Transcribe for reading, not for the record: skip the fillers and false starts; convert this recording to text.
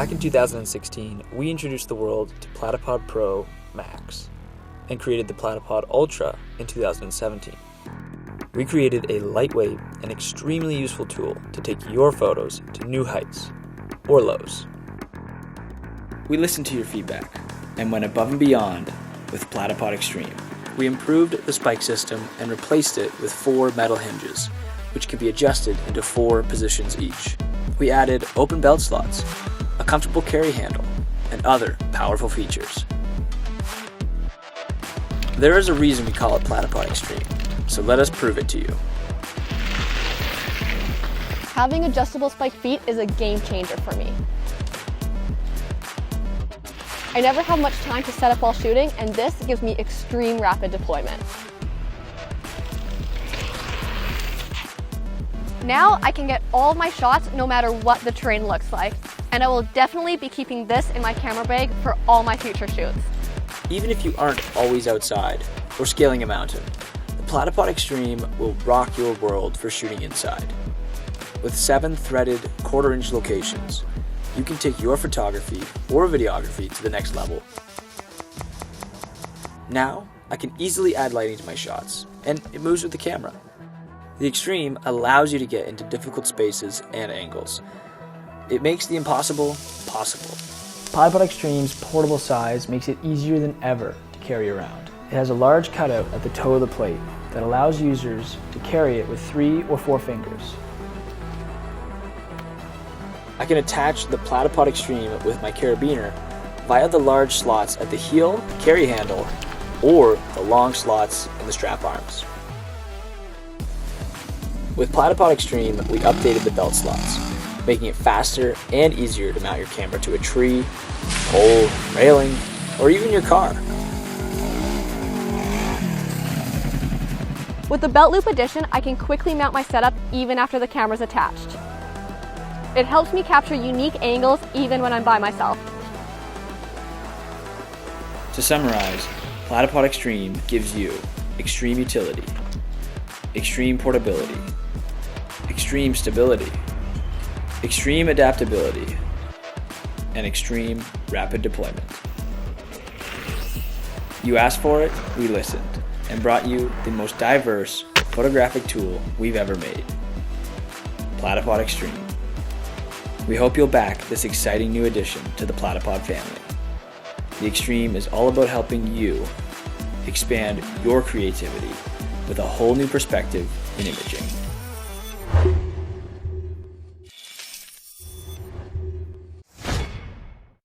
Back in 2016, we introduced the world to Platypod Pro Max and created the Platypod Ultra in 2017. We created a lightweight and extremely useful tool to take your photos to new heights or lows. We listened to your feedback and went above and beyond with Platypod eXtreme. We improved the spike system and replaced it with 4 metal hinges, which can be adjusted into 4 positions each. We added open belt slots, a comfortable carry handle, and other powerful features. There is a reason we call it Platypod eXtreme, so let us prove it to you. Having adjustable spike feet is a game changer for me. I never have much time to set up while shooting, and this gives me extreme rapid deployment. Now I can get all of my shots no matter what the terrain looks like, and I will definitely be keeping this in my camera bag for all my future shoots. Even if you aren't always outside or scaling a mountain, the Platypod eXtreme will rock your world for shooting inside. With 7 threaded 1/4-inch locations, you can take your photography or videography to the next level. Now, I can easily add lighting to my shots, and it moves with the camera. The eXtreme allows you to get into difficult spaces and angles. It makes the impossible possible. Platypod eXtreme's portable size makes it easier than ever to carry around. It has a large cutout at the toe of the plate that allows users to carry it with 3 or 4 fingers. I can attach the Platypod eXtreme with my carabiner via the large slots at the heel, carry handle, or the long slots in the strap arms. With Platypod eXtreme, we updated the belt slots, making it faster and easier to mount your camera to a tree, pole, railing, or even your car. With the belt loop addition, I can quickly mount my setup even after the camera's attached. It helps me capture unique angles even when I'm by myself. To summarize, Platypod eXtreme gives you extreme utility, extreme portability, extreme stability, extreme adaptability, and extreme rapid deployment. You asked for it, we listened, and brought you the most diverse photographic tool we've ever made. Platypod eXtreme. We hope you'll back this exciting new addition to the Platypod family. The eXtreme is all about helping you expand your creativity with a whole new perspective in imaging.